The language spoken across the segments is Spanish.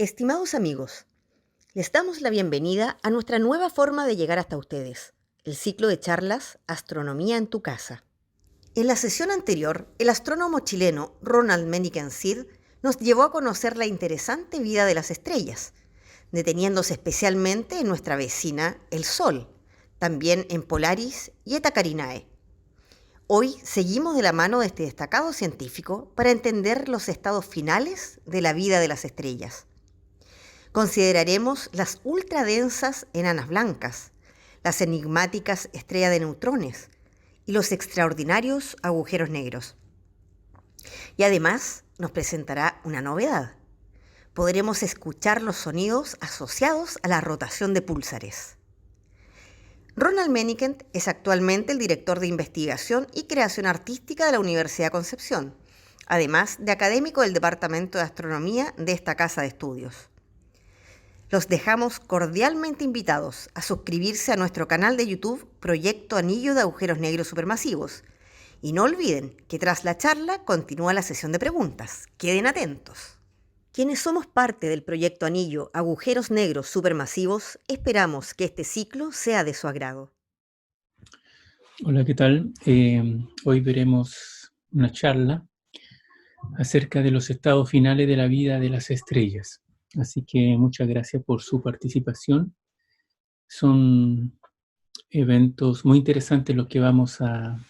Estimados amigos, les damos la bienvenida a nuestra nueva forma de llegar hasta ustedes, el ciclo de charlas Astronomía en tu casa. En la sesión anterior, el astrónomo chileno Ronald Meniken Sid nos llevó a conocer la interesante vida de las estrellas, deteniéndose especialmente en nuestra vecina, el Sol, también en Polaris y Eta Carinae. Hoy seguimos de la mano de este destacado científico para entender los estados finales de la vida de las estrellas. Consideraremos las ultradensas enanas blancas, las enigmáticas estrellas de neutrones y los extraordinarios agujeros negros. Y además nos presentará una novedad. Podremos escuchar los sonidos asociados a la rotación de púlsares. Ronald Meniken es actualmente el director de investigación y creación artística de la Universidad de Concepción, además de académico del Departamento de Astronomía de esta casa de estudios. Los dejamos cordialmente invitados a suscribirse a nuestro canal de YouTube Proyecto Anillo de Agujeros Negros Supermasivos. Y no olviden que tras la charla continúa la sesión de preguntas. Queden atentos. Quienes somos parte del Proyecto Anillo Agujeros Negros Supermasivos, esperamos que este ciclo sea de su agrado. Hola, ¿qué tal? Hoy veremos una charla acerca de los estados finales de la vida de las estrellas. Así que muchas gracias por su participación. Son eventos muy interesantes los que vamos a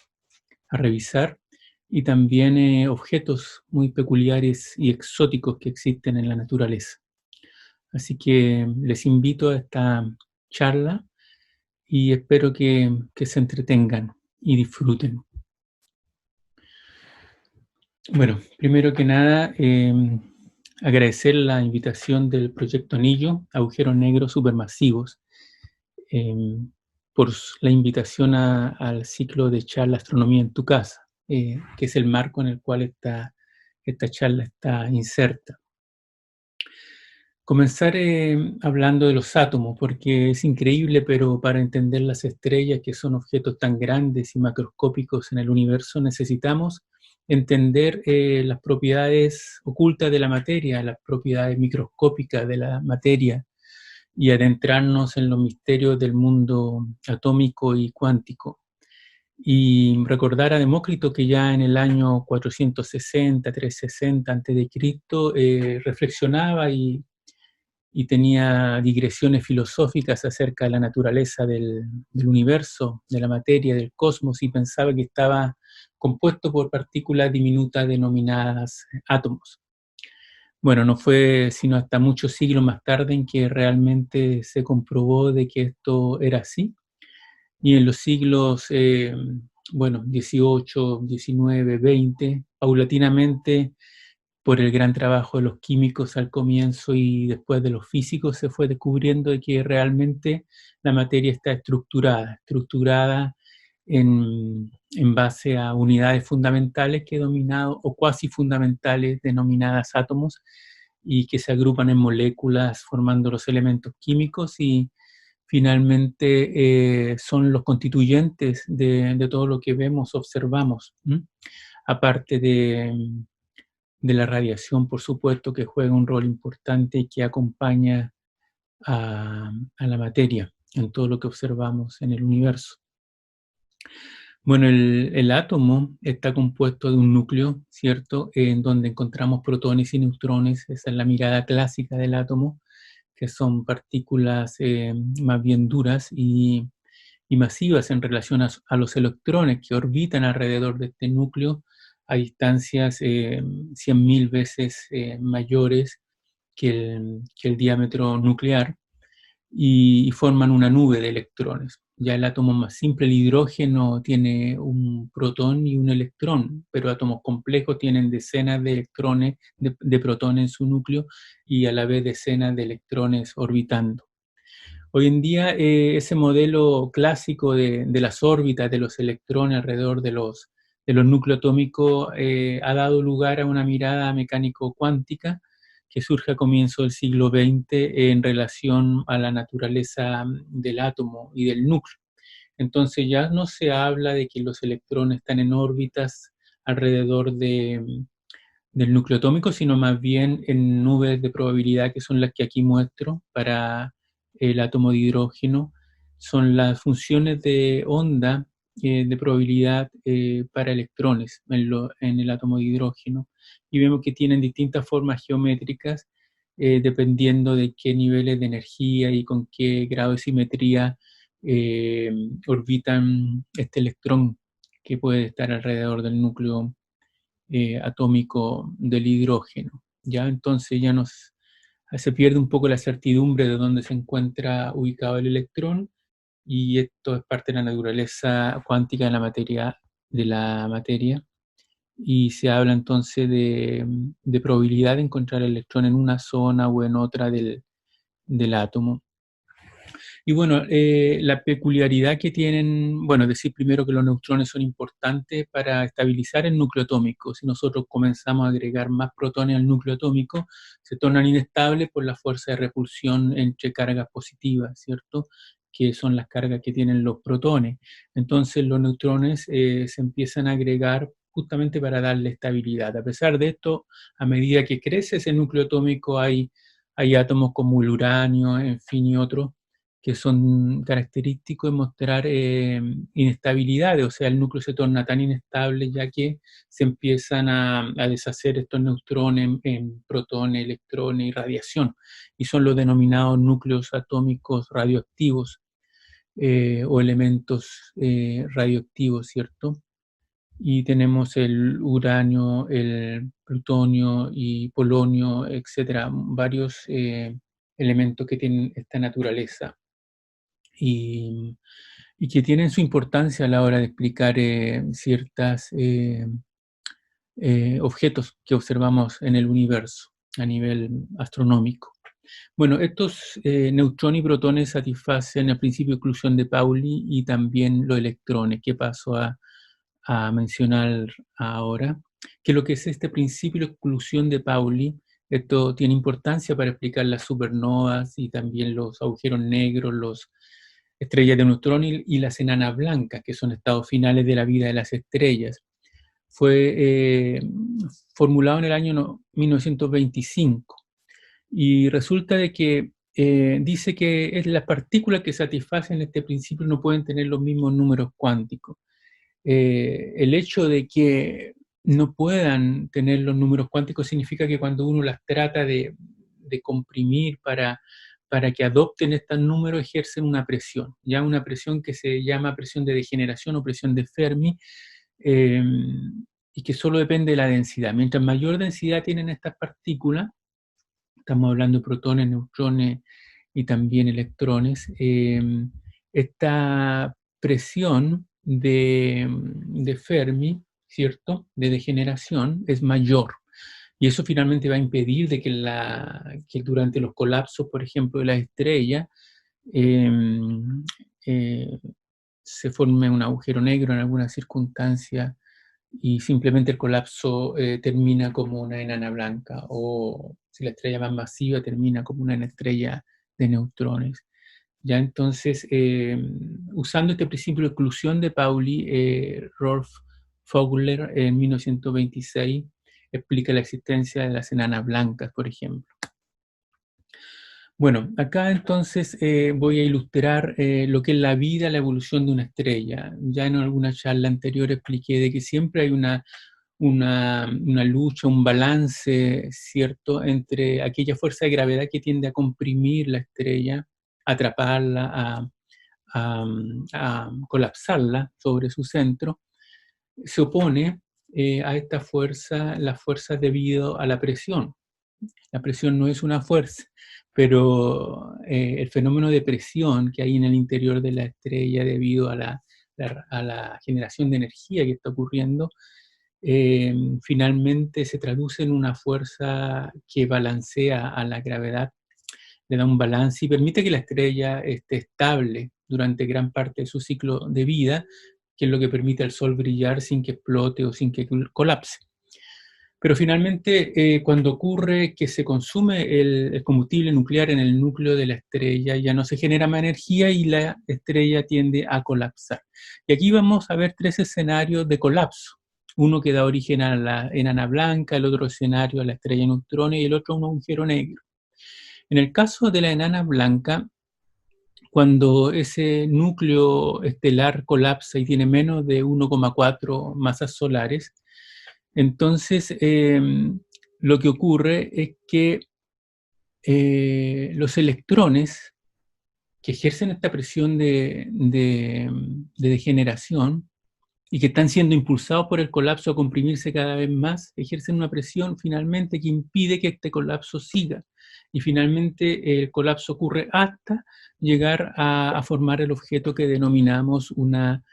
revisar y también objetos muy peculiares y exóticos que existen en la naturaleza. Así que les invito a esta charla y espero que se entretengan y disfruten. Bueno, primero que nada, agradecer la invitación del Proyecto Anillo, Agujeros Negros Supermasivos, por la invitación al ciclo de charla Astronomía en tu casa, que es el marco en el cual esta charla está inserta. Comenzar hablando de los átomos, porque es increíble, pero para entender las estrellas, que son objetos tan grandes y macroscópicos en el universo, necesitamos entender las propiedades ocultas de la materia, las propiedades microscópicas de la materia, y adentrarnos en los misterios del mundo atómico y cuántico. Y recordar a Demócrito que ya en el año 460, 360 a.C., reflexionaba y tenía digresiones filosóficas acerca de la naturaleza del universo, de la materia, del cosmos, y pensaba que estaba compuesto por partículas diminutas denominadas átomos. Bueno, no fue sino hasta muchos siglos más tarde en que realmente se comprobó de que esto era así, y en los siglos, bueno, 18, 19, 20, paulatinamente, por el gran trabajo de los químicos al comienzo y después de los físicos, se fue descubriendo de que realmente la materia está estructurada en base a unidades fundamentales que he dominado, o cuasi fundamentales denominadas átomos, y que se agrupan en moléculas formando los elementos químicos y finalmente son los constituyentes de todo lo que vemos, observamos, aparte de la radiación, por supuesto, que juega un rol importante y que acompaña a la materia en todo lo que observamos en el universo. Bueno, el átomo está compuesto de un núcleo, ¿cierto?, en donde encontramos protones y neutrones. Esa es la mirada clásica del átomo, que son partículas más bien duras y masivas en relación a los electrones que orbitan alrededor de este núcleo a distancias 100.000 veces mayores que el diámetro nuclear, y forman una nube de electrones. Ya el átomo más simple, el hidrógeno, tiene un protón y un electrón, pero átomos complejos tienen decenas de electrones, de protones en su núcleo, y a la vez decenas de electrones orbitando. Hoy en día ese modelo clásico de las órbitas de los electrones alrededor de los núcleos atómicos ha dado lugar a una mirada mecánico-cuántica que surge a comienzos del siglo XX en relación a la naturaleza del átomo y del núcleo. Entonces ya no se habla de que los electrones están en órbitas alrededor de del núcleo atómico, sino más bien en nubes de probabilidad, que son las que aquí muestro para el átomo de hidrógeno. Son las funciones de onda de probabilidad para electrones en el átomo de hidrógeno. Y vemos que tienen distintas formas geométricas dependiendo de qué niveles de energía y con qué grado de simetría orbitan este electrón que puede estar alrededor del núcleo atómico del hidrógeno. ¿Ya? Entonces ya se pierde un poco la certidumbre de dónde se encuentra ubicado el electrón, y esto es parte de la naturaleza cuántica de la materia, y se habla entonces de probabilidad de encontrar el electrón en una zona o en otra del átomo. Y bueno, la peculiaridad que tienen, bueno, decir primero que los neutrones son importantes para estabilizar el núcleo atómico. Si nosotros comenzamos a agregar más protones al núcleo atómico, se tornan inestables por la fuerza de repulsión entre cargas positivas, ¿cierto? Que son las cargas que tienen los protones. Entonces los neutrones se empiezan a agregar justamente para darle estabilidad. A pesar de esto, a medida que crece ese núcleo atómico, hay átomos como el uranio, en fin, y otros, que son característicos de mostrar inestabilidades, o sea, el núcleo se torna tan inestable ya que se empiezan a deshacer estos neutrones en protones, electrones y radiación, y son los denominados núcleos atómicos radioactivos o elementos radioactivos, ¿cierto? Y tenemos el uranio, el plutonio y polonio, etcétera, varios elementos que tienen esta naturaleza y, y que tienen su importancia a la hora de explicar ciertos objetos que observamos en el universo a nivel astronómico. Bueno, estos neutrones y protones satisfacen el principio de exclusión de Pauli y también los electrones, que paso a mencionar ahora, que lo que es este principio de exclusión de Pauli, esto tiene importancia para explicar las supernovas y también los agujeros negros, los estrellas de neutrones y las enanas blancas, que son estados finales de la vida de las estrellas. Fue formulado en el año 1925 y resulta de que dice que las partículas que satisfacen este principio no pueden tener los mismos números cuánticos. El hecho de que no puedan tener los números cuánticos significa que cuando uno las trata de comprimir para que adopten estos números, ejercen una presión, ya una presión que se llama presión de degeneración o presión de Fermi, y que solo depende de la densidad. Mientras mayor densidad tienen estas partículas, estamos hablando de protones, neutrones y también electrones, esta presión de Fermi, ¿cierto?, de degeneración es mayor. Y eso finalmente va a impedir de que durante los colapsos, por ejemplo, de las estrellas, se forme un agujero negro en alguna circunstancia y simplemente el colapso termina como una enana blanca, o si la estrella más masiva termina como una estrella de neutrones. Ya entonces, usando este principio de exclusión de Pauli, Rolf Vogler en 1926 explica la existencia de las enanas blancas, por ejemplo. Bueno, acá entonces voy a ilustrar lo que es la vida, la evolución de una estrella. Ya en alguna charla anterior expliqué de que siempre hay una lucha, un balance, ¿cierto?, entre aquella fuerza de gravedad que tiende a comprimir la estrella, atraparla, a colapsarla sobre su centro, se opone a esta fuerza, las fuerzas debido a la presión. La presión no es una fuerza, pero el fenómeno de presión que hay en el interior de la estrella debido a la generación de energía que está ocurriendo, finalmente se traduce en una fuerza que balancea a la gravedad, le da un balance y permite que la estrella esté estable durante gran parte de su ciclo de vida, que es lo que permite al Sol brillar sin que explote o sin que colapse. Pero finalmente, cuando ocurre que se consume el combustible nuclear en el núcleo de la estrella, ya no se genera más energía y la estrella tiende a colapsar. Y aquí vamos a ver tres escenarios de colapso. Uno que da origen a la enana blanca, el otro escenario a la estrella de neutrones y el otro a un agujero negro. En el caso de la enana blanca, cuando ese núcleo estelar colapsa y tiene menos de 1,4 masas solares, entonces lo que ocurre es que los electrones que ejercen esta presión de degeneración y que están siendo impulsados por el colapso a comprimirse cada vez más, ejercen una presión finalmente que impide que este colapso siga. Y finalmente el colapso ocurre hasta llegar a formar el objeto que denominamos una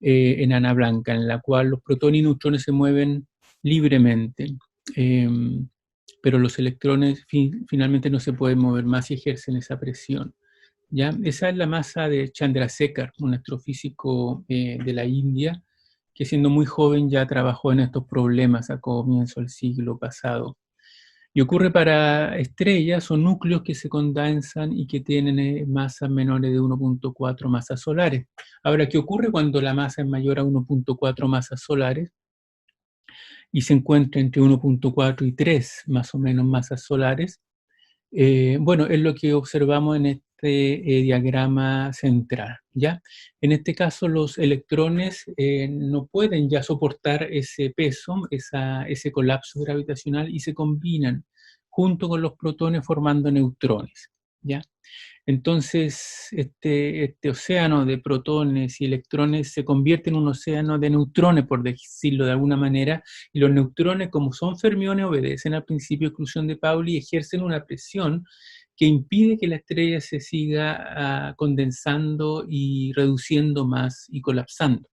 enana blanca, en la cual los protones y neutrones se mueven libremente. Pero los electrones finalmente no se pueden mover más y ejercen esa presión. ¿Ya? Esa es la masa de Chandrasekhar, un astrofísico de la India, que siendo muy joven ya trabajó en estos problemas a comienzo del siglo pasado. Y ocurre para estrellas o núcleos que se condensan y que tienen masas menores de 1,4 masas solares. Ahora, ¿qué ocurre cuando la masa es mayor a 1,4 masas solares? Y se encuentra entre 1,4 y 3 más o menos masas solares. Bueno, es lo que observamos en este diagrama central, ¿ya? En este caso, los electrones no pueden ya soportar ese peso, ese colapso gravitacional y se combinan junto con los protones formando neutrones, ¿ya? Entonces, este océano de protones y electrones se convierte en un océano de neutrones, por decirlo de alguna manera, y los neutrones, como son fermiones, obedecen al principio de exclusión de Pauli y ejercen una presión que impide que la estrella se siga condensando y reduciendo más y colapsando.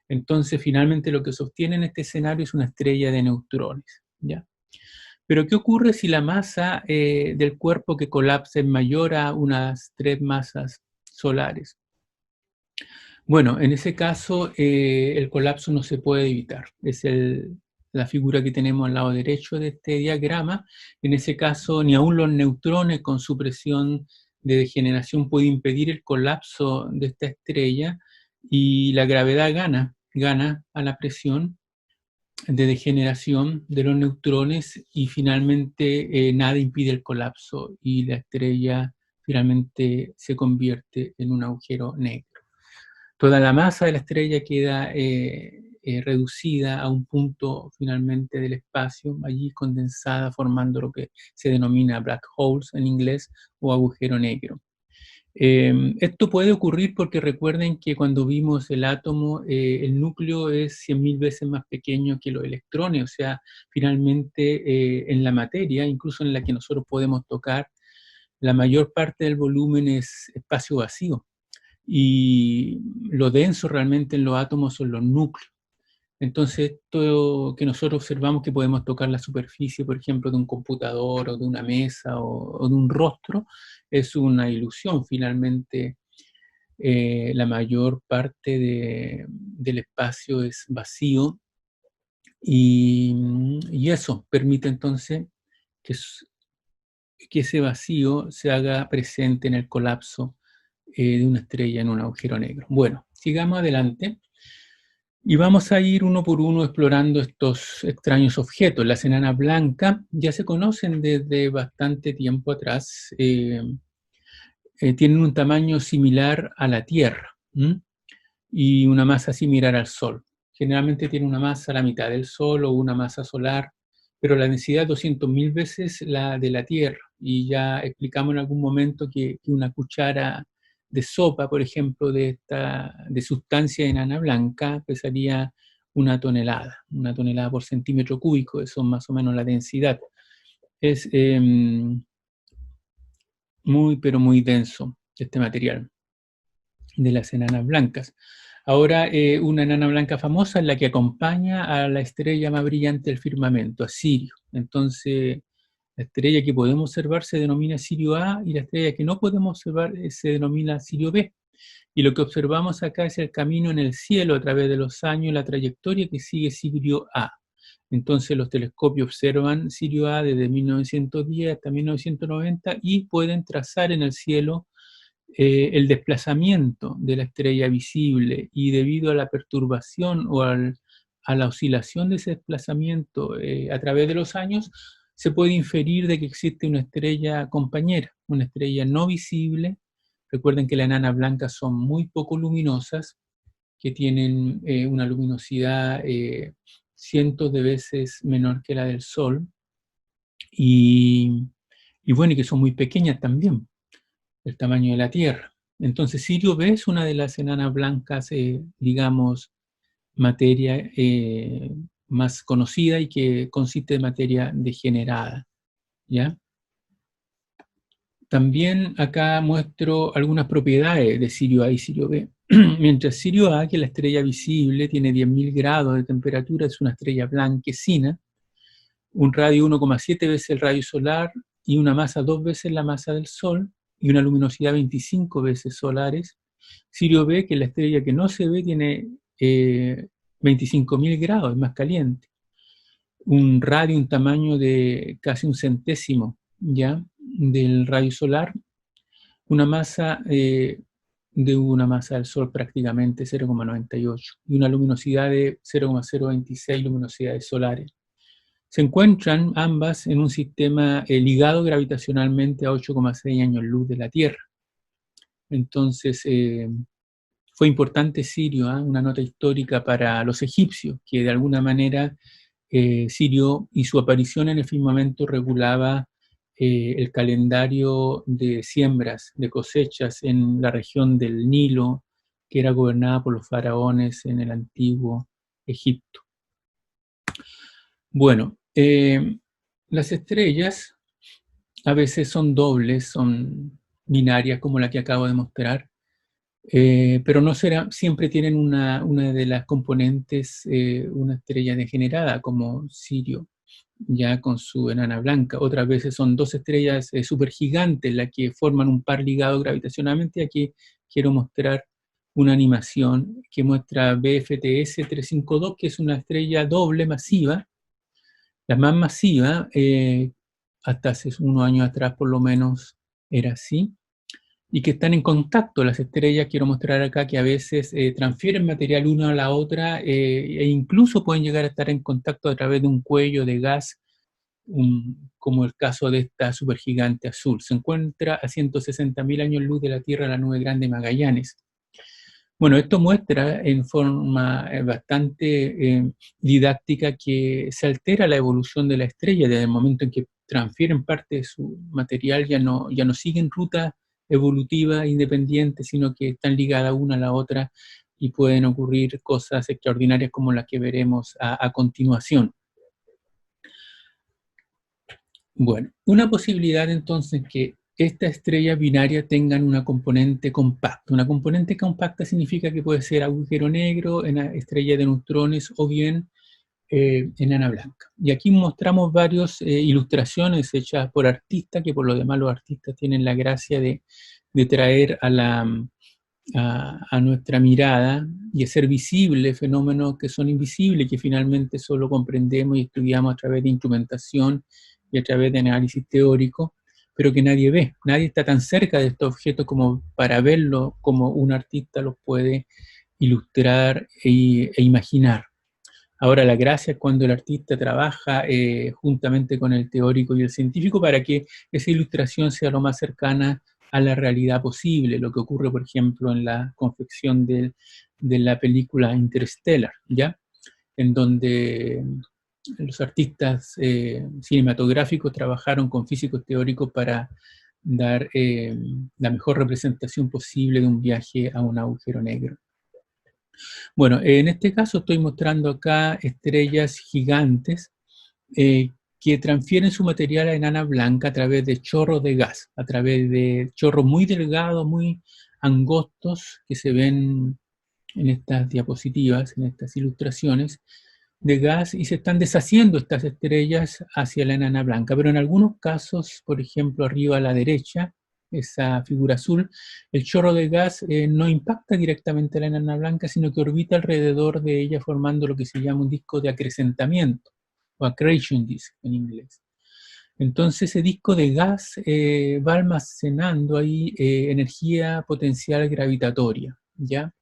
Entonces, finalmente lo que sostiene en este escenario es una estrella de neutrones, ¿ya? Pero ¿qué ocurre si la masa del cuerpo que colapsa es mayor a unas 3 masas solares? Bueno, en ese caso el colapso no se puede evitar. Es la figura que tenemos al lado derecho de este diagrama. En ese caso, ni aún los neutrones con su presión de degeneración puede impedir el colapso de esta estrella y la gravedad gana a la presión de degeneración de los neutrones y finalmente nada impide el colapso y la estrella finalmente se convierte en un agujero negro. Toda la masa de la estrella queda reducida a un punto finalmente del espacio, allí condensada formando lo que se denomina black holes en inglés o agujero negro. Esto puede ocurrir porque recuerden que cuando vimos el átomo, el núcleo es 100.000 veces más pequeño que los electrones, o sea, finalmente en la materia, incluso en la que nosotros podemos tocar, la mayor parte del volumen es espacio vacío. Y lo denso realmente en los átomos son los núcleos. Entonces, esto que nosotros observamos que podemos tocar la superficie, por ejemplo, de un computador o de una mesa o de un rostro, es una ilusión. Finalmente, la mayor parte del espacio es vacío y eso permite entonces que ese vacío se haga presente en el colapso de una estrella en un agujero negro. Bueno, sigamos adelante. Y vamos a ir uno por uno explorando estos extraños objetos. Las enanas blancas ya se conocen desde bastante tiempo atrás. Tienen un tamaño similar a la Tierra y una masa similar al Sol. Generalmente tienen una masa a la mitad del Sol o una masa solar, pero la densidad es 200.000 veces la de la Tierra. Y ya explicamos en algún momento que una cuchara de sopa, por ejemplo, de sustancia enana blanca, pesaría una tonelada por centímetro cúbico, eso es más o menos la densidad. Es muy, pero muy denso este material de las enanas blancas. Ahora, una enana blanca famosa es la que acompaña a la estrella más brillante del firmamento, a Sirio. Entonces, la estrella que podemos observar se denomina Sirio A y la estrella que no podemos observar se denomina Sirio B. Y lo que observamos acá es el camino en el cielo a través de los años, la trayectoria que sigue Sirio A. Entonces los telescopios observan Sirio A desde 1910 hasta 1990 y pueden trazar en el cielo el desplazamiento de la estrella visible y debido a la perturbación o a a la oscilación de ese desplazamiento a través de los años, se puede inferir de que existe una estrella compañera, una estrella no visible. Recuerden que las enanas blancas son muy poco luminosas, que tienen una luminosidad cientos de veces menor que la del Sol, y bueno, y que son muy pequeñas también, el tamaño de la Tierra. Entonces Sirio B es una de las enanas blancas, digamos, materia más conocida y que consiste de materia degenerada, ¿ya? También acá muestro algunas propiedades de Sirio A y Sirio B. Mientras Sirio A, que es la estrella visible, tiene 10.000 grados de temperatura, es una estrella blanquecina, un radio 1,7 veces el radio solar y una masa 2 veces la masa del Sol y una luminosidad 25 veces solares. Sirio B, que es la estrella que no se ve, tiene 25.000 grados, es más caliente. Un radio, un tamaño de casi un centésimo, ¿ya?, del radio solar, una masa de una masa del Sol prácticamente 0,98 y una luminosidad de 0,026 luminosidades solares. Se encuentran ambas en un sistema ligado gravitacionalmente a 8,6 años luz de la Tierra. Entonces, fue importante Sirio, una nota histórica para los egipcios, que de alguna manera Sirio y su aparición en el firmamento regulaba el calendario de siembras, de cosechas en la región del Nilo, que era gobernada por los faraones en el antiguo Egipto. Bueno, las estrellas a veces son dobles, son binarias como la que acabo de mostrar, pero no siempre tienen una de las componentes, una estrella degenerada como Sirio, ya con su enana blanca. Otras veces son dos estrellas supergigantes las que forman un par ligado gravitacionalmente. Aquí quiero mostrar una animación que muestra BFTS 352, que es una estrella doble masiva, la más masiva, hasta hace unos años atrás por lo menos era así, y que están en contacto. Las estrellas, quiero mostrar acá, que a veces transfieren material una a la otra e incluso pueden llegar a estar en contacto a través de un cuello de gas, como el caso de esta supergigante azul. Se encuentra a 160.000 años luz de la Tierra, la nube grande Magallanes. Bueno, esto muestra en forma bastante didáctica que se altera la evolución de la estrella desde el momento en que transfieren parte de su material, ya no siguen ruta evolutiva independiente, sino que están ligadas una a la otra y pueden ocurrir cosas extraordinarias como las que veremos a continuación. Bueno, una posibilidad entonces que estas estrellas binarias tengan una componente compacta. Una componente compacta significa que puede ser agujero negro, estrella de neutrones o bien enana blanca. Y aquí mostramos varias ilustraciones hechas por artistas, que por lo demás los artistas tienen la gracia de traer a nuestra mirada y hacer visibles fenómenos que son invisibles, que finalmente solo comprendemos y estudiamos a través de instrumentación y a través de análisis teórico, pero que nadie ve. Nadie está tan cerca de estos objetos como para verlo como un artista los puede ilustrar e imaginar. Ahora, la gracia es cuando el artista trabaja juntamente con el teórico y el científico para que esa ilustración sea lo más cercana a la realidad posible, lo que ocurre, por ejemplo, en la confección de la película Interstellar, ¿ya?, en donde los artistas cinematográficos trabajaron con físicos teóricos para dar la mejor representación posible de un viaje a un agujero negro. Bueno, en este caso estoy mostrando acá estrellas gigantes que transfieren su material a enana blanca a través de chorros de gas, a través de chorros muy delgados, muy angostos, que se ven en estas diapositivas, en estas ilustraciones, de gas, y se están deshaciendo estas estrellas hacia la enana blanca. Pero en algunos casos, por ejemplo, arriba a la derecha, esa figura azul, el chorro de gas no impacta directamente a la enana blanca, sino que orbita alrededor de ella formando lo que se llama un disco de acrecentamiento, o accretion disk en inglés. Entonces ese disco de gas va almacenando ahí energía potencial gravitatoria, ¿ya?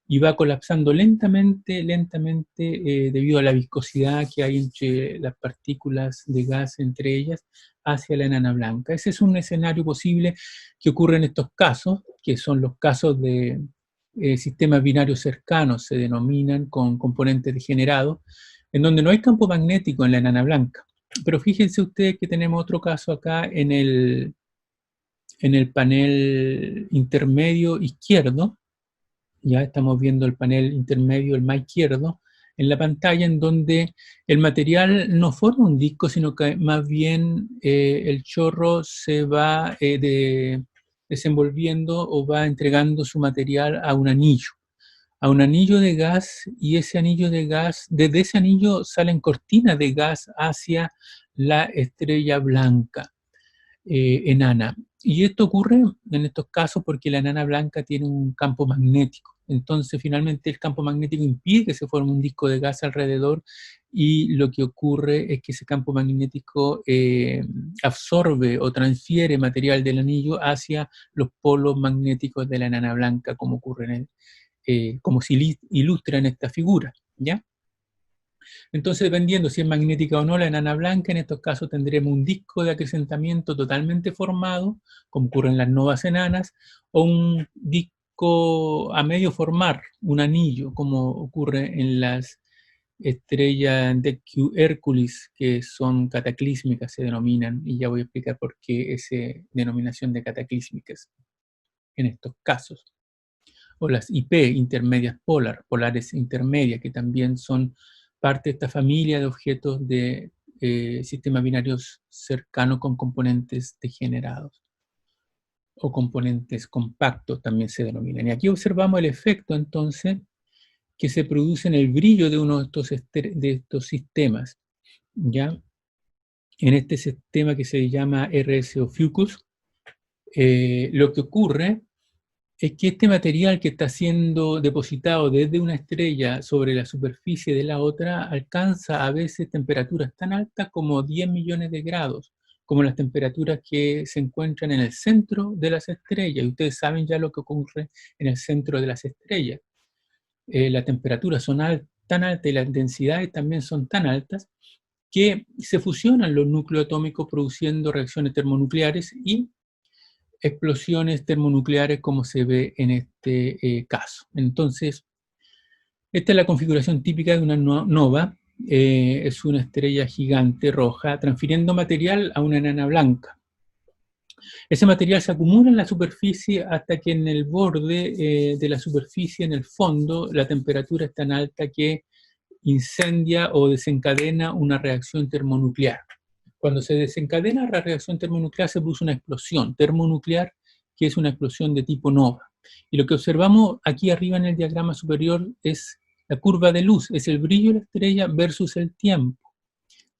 y va colapsando lentamente, debido a la viscosidad que hay entre las partículas de gas, entre ellas, hacia la enana blanca. Ese es un escenario posible que ocurre en estos casos, que son los casos de sistemas binarios cercanos, se denominan con componentes degenerados, en donde no hay campo magnético en la enana blanca. Pero fíjense ustedes que tenemos otro caso acá en el panel intermedio izquierdo. Ya estamos viendo el panel intermedio, el más izquierdo, en la pantalla, en donde el material no forma un disco, sino que más bien el chorro se va desenvolviendo o va entregando su material a un anillo de gas, y ese anillo de gas, desde ese anillo salen cortinas de gas hacia la estrella blanca enana. Y esto ocurre en estos casos porque la enana blanca tiene un campo magnético. Entonces, finalmente, el campo magnético impide que se forme un disco de gas alrededor, y lo que ocurre es que ese campo magnético absorbe o transfiere material del anillo hacia los polos magnéticos de la enana blanca, como ocurre como se ilustra en esta figura, ¿ya? Entonces, dependiendo si es magnética o no la enana blanca, en estos casos tendremos un disco de acrecentamiento totalmente formado, como ocurre en las novas enanas, o un disco a medio formar, un anillo, como ocurre en las estrellas de Hércules, que son cataclísmicas, se denominan, y ya voy a explicar por qué esa denominación de cataclísmicas en estos casos. O las IP, intermedias polares intermedias, que también son parte de esta familia de objetos de sistemas binarios cercanos con componentes degenerados, o componentes compactos también se denominan. Y aquí observamos el efecto, entonces, que se produce en el brillo de uno de estos sistemas, ¿ya? En este sistema que se llama RSO Fucus, lo que ocurre es que este material que está siendo depositado desde una estrella sobre la superficie de la otra alcanza a veces temperaturas tan altas como 10 millones de grados, como las temperaturas que se encuentran en el centro de las estrellas. Y ustedes saben ya lo que ocurre en el centro de las estrellas. Las temperaturas son tan altas y las densidades también son tan altas que se fusionan los núcleos atómicos produciendo reacciones termonucleares y explosiones termonucleares, como se ve en este caso. Entonces, esta es la configuración típica de una nova. Es una estrella gigante roja transfiriendo material a una enana blanca. Ese material se acumula en la superficie hasta que en el borde de la superficie, en el fondo, la temperatura es tan alta que incendia o desencadena una reacción termonuclear. Cuando se desencadena la reacción termonuclear, se produce una explosión termonuclear, que es una explosión de tipo nova. Y lo que observamos aquí arriba en el diagrama superior es la curva de luz, es el brillo de la estrella versus el tiempo.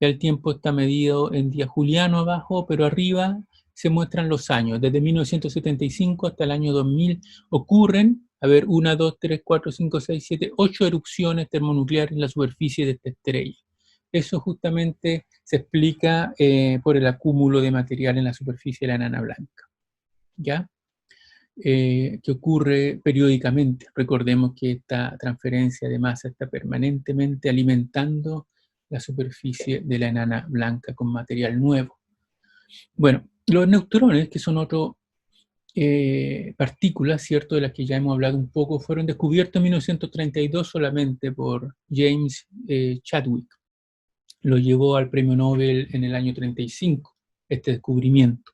Ya el tiempo está medido en día juliano abajo, pero arriba se muestran los años. Desde 1975 hasta el año 2000 ocurren, 1, 2, 3, 4, 5, 6, 7, 8 erupciones termonucleares en la superficie de esta estrella. Eso justamente se explica por el acúmulo de material en la superficie de la enana blanca, ¿ya? Que ocurre periódicamente. Recordemos que esta transferencia de masa está permanentemente alimentando la superficie de la enana blanca con material nuevo. Bueno, los neutrones, que son otras partículas, ¿cierto?, de las que ya hemos hablado un poco, fueron descubiertos en 1932 solamente por James Chadwick. Lo llevó al premio Nobel en el año 35, este descubrimiento.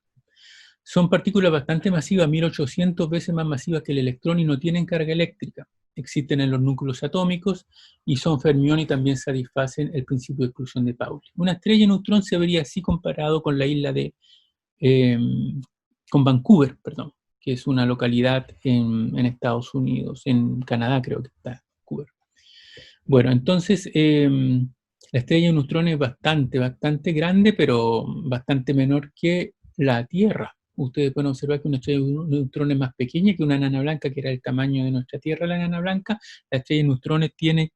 Son partículas bastante masivas, 1800 veces más masivas que el electrón, y no tienen carga eléctrica. Existen en los núcleos atómicos y son fermión, y también satisfacen el principio de exclusión de Pauli. Una estrella de neutrón se vería así comparado con la isla de con Vancouver, perdón, que es una localidad en Estados Unidos, en Canadá creo que está Vancouver. Bueno, entonces la estrella de neutrones es bastante grande, pero bastante menor que la Tierra. Ustedes pueden observar que una estrella de neutrones es más pequeña que una enana blanca, que era el tamaño de nuestra Tierra, la enana blanca. La estrella de neutrones tiene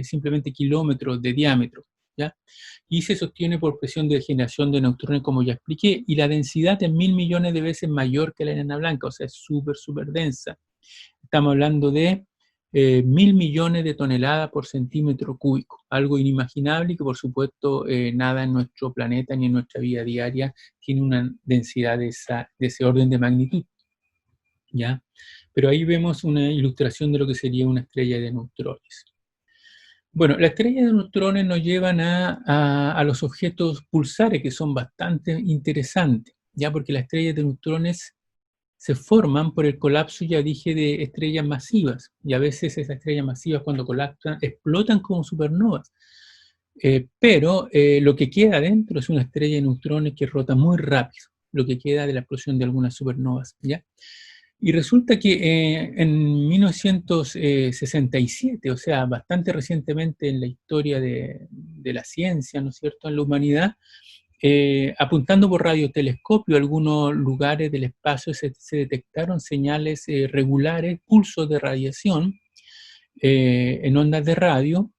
simplemente kilómetros de diámetro, ¿ya? Y se sostiene por presión de generación de neutrones, como ya expliqué, y la densidad es 1000 millones de veces mayor que la enana blanca, o sea, es súper densa. Estamos hablando de 1.000 millones de toneladas por centímetro cúbico, algo inimaginable y que por supuesto nada en nuestro planeta ni en nuestra vida diaria tiene una densidad de ese orden de magnitud, ¿ya? Pero ahí vemos una ilustración de lo que sería una estrella de neutrones. Bueno, las estrellas de neutrones nos llevan a los objetos pulsares, que son bastante interesantes, ¿ya? Porque las estrellas de neutrones se forman por el colapso, ya dije, de estrellas masivas, y a veces esas estrellas masivas cuando colapsan explotan como supernovas. Pero lo que queda dentro es una estrella de neutrones que rota muy rápido, lo que queda de la explosión de algunas supernovas, ¿ya? Y resulta que en 1967, o sea, bastante recientemente en la historia de la ciencia, ¿no es cierto?, en la humanidad, apuntando por radiotelescopio a algunos lugares del espacio se detectaron señales regulares, pulsos de radiación en ondas de radio,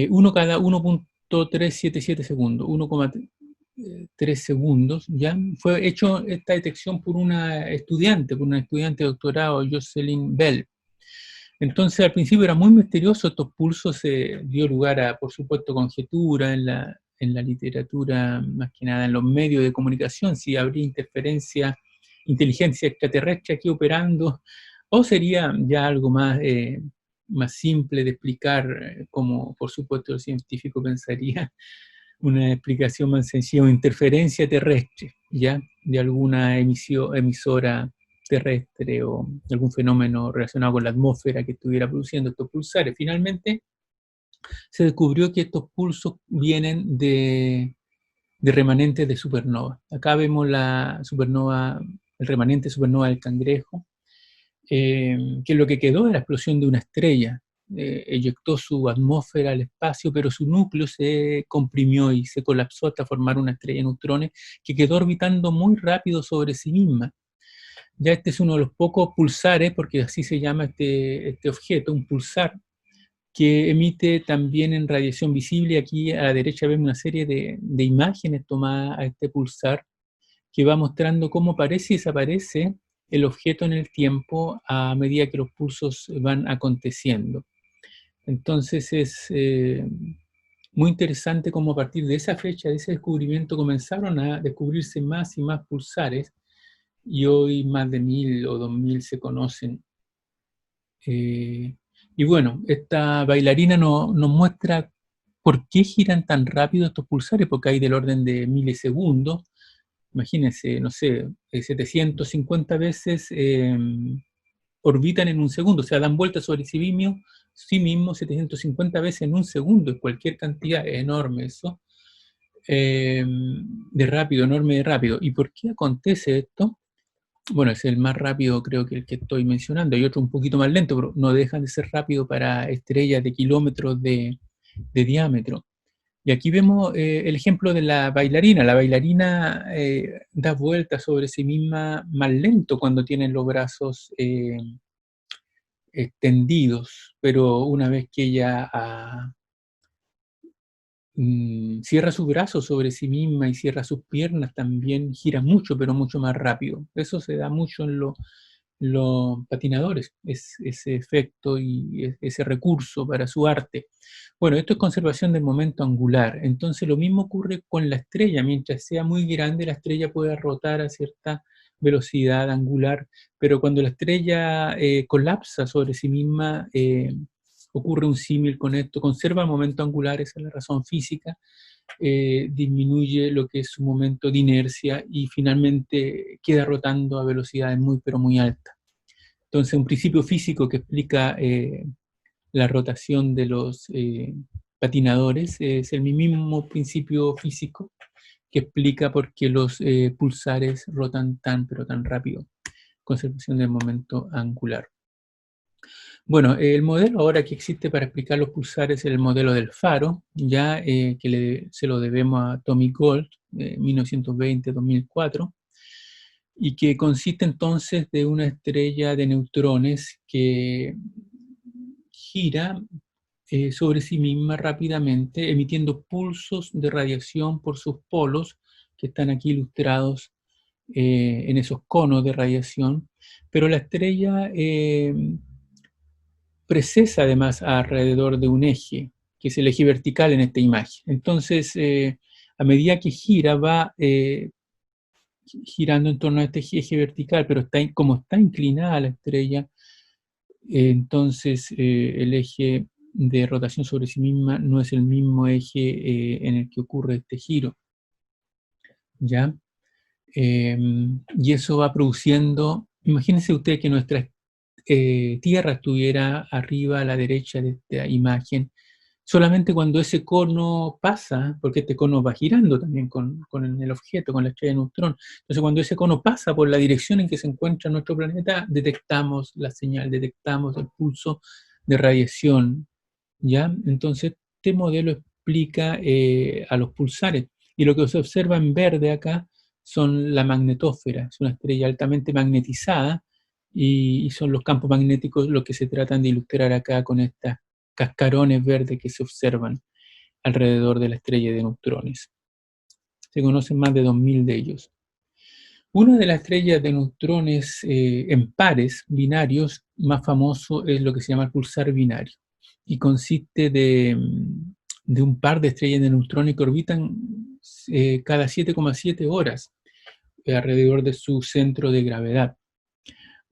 uno cada 1.377 segundos, 1,3 segundos, ¿ya? Fue hecho esta detección por una estudiante de doctorado, Jocelyn Bell. Entonces, al principio era muy misterioso, estos pulsos dio lugar a, por supuesto, conjetura en la literatura, más que nada en los medios de comunicación, si habría interferencia, inteligencia extraterrestre aquí operando, o sería ya algo más simple de explicar, como por supuesto el científico pensaría, una explicación más sencilla, una interferencia terrestre, ¿ya? De alguna emisora terrestre o algún fenómeno relacionado con la atmósfera que estuviera produciendo estos pulsares. Finalmente, se descubrió que estos pulsos vienen de remanentes de supernova. Acá vemos la supernova, el remanente supernova del Cangrejo, que es lo que quedó de la explosión de una estrella. Eyectó su atmósfera al espacio, pero su núcleo se comprimió y se colapsó hasta formar una estrella de neutrones que quedó orbitando muy rápido sobre sí misma. Ya este es uno de los pocos pulsares, porque así se llama este objeto, un pulsar, que emite también en radiación visible. Aquí a la derecha vemos una serie de imágenes tomadas a este pulsar, que va mostrando cómo aparece y desaparece el objeto en el tiempo a medida que los pulsos van aconteciendo. Entonces es muy interesante cómo a partir de esa fecha, de ese descubrimiento, comenzaron a descubrirse más y más pulsares, y hoy más de 1.000 o 2.000 se conocen. Y bueno, esta bailarina nos muestra por qué giran tan rápido estos pulsares, porque hay del orden de milisegundos. Imagínense, no sé, 750 veces orbitan en un segundo, o sea, dan vueltas sobre sí mismo 750 veces en un segundo, es cualquier cantidad, es enorme eso, de rápido, enorme de rápido. ¿Y por qué acontece esto? Bueno, es el más rápido, creo que el que estoy mencionando. Hay otro un poquito más lento, pero no dejan de ser rápido para estrellas de kilómetros de diámetro. Y aquí vemos el ejemplo de la bailarina. La bailarina da vueltas sobre sí misma más lento cuando tiene los brazos extendidos, pero una vez que ella cierra sus brazos sobre sí misma y cierra sus piernas, también gira mucho, pero mucho más rápido. Eso se da mucho en los patinadores, ese efecto y ese recurso para su arte. Bueno, esto es conservación del momento angular. Entonces lo mismo ocurre con la estrella. Mientras sea muy grande, la estrella puede rotar a cierta velocidad angular, pero cuando la estrella colapsa sobre sí misma, ocurre un símil con esto, conserva el momento angular, esa es la razón física, disminuye lo que es su momento de inercia y finalmente queda rotando a velocidades muy pero muy altas. Entonces un principio físico que explica la rotación de los patinadores es el mismo principio físico que explica por qué los pulsares rotan tan pero tan rápido. Conservación del momento angular. Bueno, el modelo ahora que existe para explicar los pulsares es el modelo del faro, ya se lo debemos a Tommy Gold, 1920-2004, y que consiste entonces de una estrella de neutrones que gira sobre sí misma rápidamente, emitiendo pulsos de radiación por sus polos, que están aquí ilustrados en esos conos de radiación, pero la estrella precesa además alrededor de un eje, que es el eje vertical en esta imagen. Entonces, a medida que gira, va girando en torno a este eje vertical, pero como está inclinada la estrella, entonces el eje de rotación sobre sí misma no es el mismo eje en el que ocurre este giro, ¿ya? Y eso va produciendo, imagínense usted que nuestra Tierra estuviera arriba a la derecha de esta imagen, solamente cuando ese cono pasa, porque este cono va girando también con el objeto, con la estrella de neutrón. Entonces, cuando ese cono pasa por la dirección en que se encuentra nuestro planeta, detectamos la señal, detectamos el pulso de radiación, ¿ya? Entonces, este modelo explica a los pulsares. Y lo que se observa en verde acá son la magnetósfera, es una estrella altamente magnetizada, y son los campos magnéticos lo que se tratan de ilustrar acá con estas cascarones verdes que se observan alrededor de la estrella de neutrones. Se conocen más de 2000 de ellos. Una de las estrellas de neutrones en pares binarios más famoso es lo que se llama el pulsar binario, y consiste de un par de estrellas de neutrones que orbitan cada 7,7 horas alrededor de su centro de gravedad.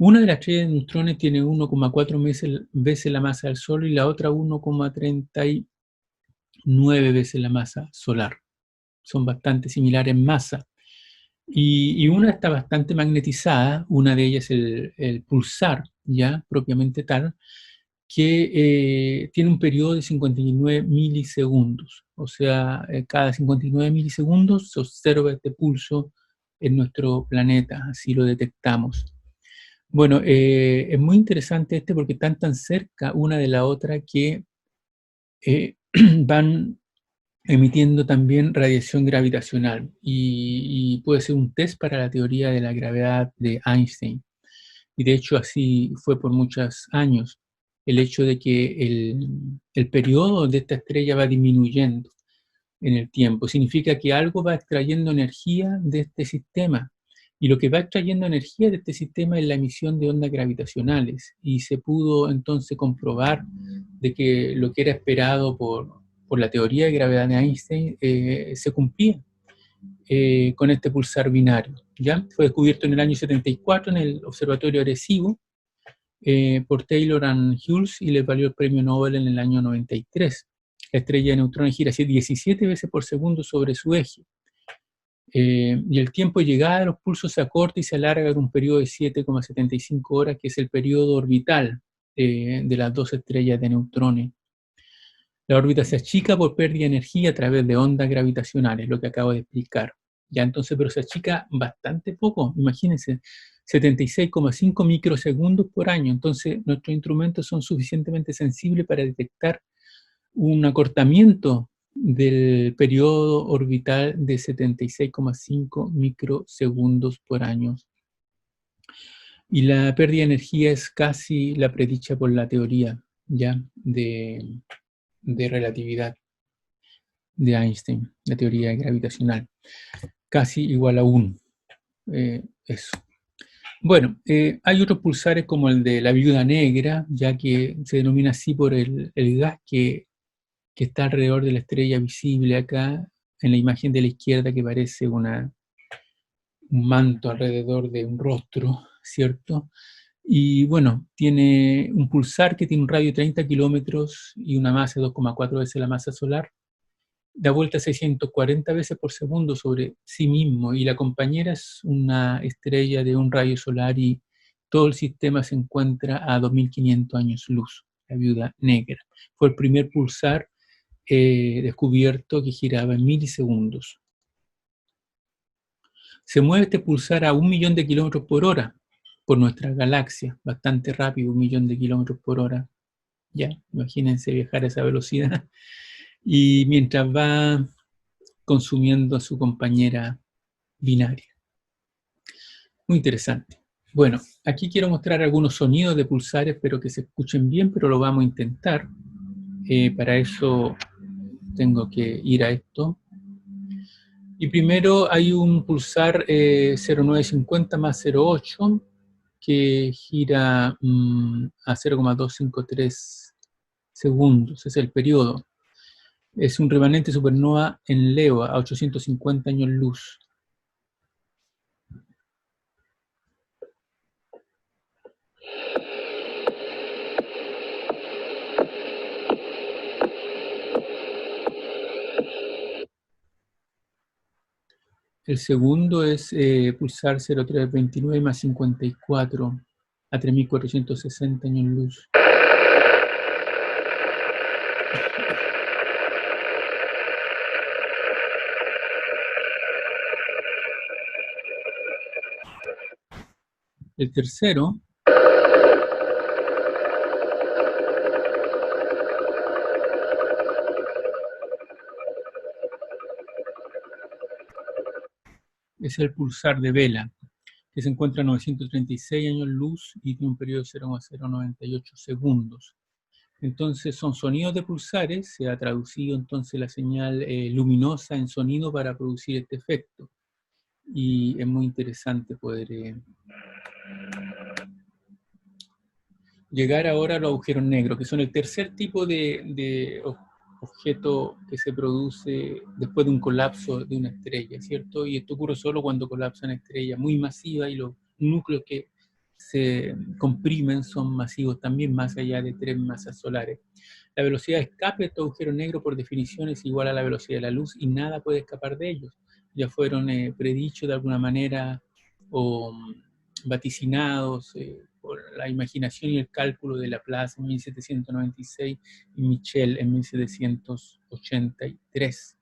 Una de las estrellas de neutrones tiene 1,4 veces la masa del Sol y la otra 1,39 veces la masa solar. Son bastante similares en masa. Y una está bastante magnetizada, una de ellas es el pulsar, ya propiamente tal, que tiene un periodo de 59 milisegundos. O sea, cada 59 milisegundos se observa este pulso en nuestro planeta, así lo detectamos. Bueno, es muy interesante porque están tan cerca una de la otra que van emitiendo también radiación gravitacional, y puede ser un test para la teoría de la gravedad de Einstein. Y de hecho así fue por muchos años, el hecho de que el periodo de esta estrella va disminuyendo en el tiempo. Significa que algo va extrayendo energía de este sistema. Y lo que va extrayendo energía de este sistema es la emisión de ondas gravitacionales. Y se pudo entonces comprobar de que lo que era esperado por la teoría de gravedad de Einstein se cumplía con este pulsar binario. ¿Ya? Fue descubierto en el año 74 en el Observatorio Arecibo por Taylor and Hulse, y le valió el premio Nobel en el año 93. La estrella de neutrones gira 17 veces por segundo sobre su eje. Y el tiempo de llegada de los pulsos se acorta y se alarga en un periodo de 7,75 horas, que es el periodo orbital de las dos estrellas de neutrones. La órbita se achica por pérdida de energía a través de ondas gravitacionales, lo que acabo de explicar. Ya entonces, pero se achica bastante poco, imagínense, 76,5 microsegundos por año. Entonces, nuestros instrumentos son suficientemente sensibles para detectar un acortamiento del periodo orbital de 76,5 microsegundos por año. Y la pérdida de energía es casi la predicha por la teoría ya de relatividad de Einstein, la teoría gravitacional, casi igual a 1. Eso. Bueno, hay otros pulsares como el de la viuda negra, ya que se denomina así por el gas que está alrededor de la estrella visible acá, en la imagen de la izquierda, que parece un manto alrededor de un rostro, ¿cierto? Y bueno, tiene un pulsar que tiene un radio de 30 kilómetros y una masa de 2,4 veces la masa solar. Da vuelta 640 veces por segundo sobre sí mismo, y la compañera es una estrella de un rayo solar, y todo el sistema se encuentra a 2500 años luz, la viuda negra. Fue el primer pulsar descubierto que giraba en milisegundos. Se mueve este pulsar a 1 millón de kilómetros por hora por nuestra galaxia, bastante rápido, 1 millón de kilómetros por hora. Ya, imagínense viajar a esa velocidad. Y mientras va consumiendo a su compañera binaria. Muy interesante. Bueno, aquí quiero mostrar algunos sonidos de pulsares, espero que se escuchen bien, pero lo vamos a intentar. Para eso tengo que ir a esto. Y primero hay un pulsar 0950 más 08, que gira a 0,253 segundos, es el periodo. Es un remanente supernova en Leo a 850 años luz. El segundo es pulsar 0329 más 54 a 3460 años luz. El tercero es el pulsar de Vela, que se encuentra a 936 años luz y tiene un periodo de 0,098 segundos. Entonces son sonidos de pulsares, se ha traducido entonces la señal luminosa en sonido para producir este efecto. Y es muy interesante poder llegar ahora a los agujeros negros, que son el tercer tipo de objeto que se produce después de un colapso de una estrella, ¿cierto? Y esto ocurre solo cuando colapsa una estrella muy masiva y los núcleos que se comprimen son masivos también, más allá de 3 masas solares. La velocidad de escape de estos agujeros negros por definición es igual a la velocidad de la luz y nada puede escapar de ellos. Ya fueron predichos de alguna manera o vaticinados por la imaginación y el cálculo de Laplace en 1796 y Michel en 1783.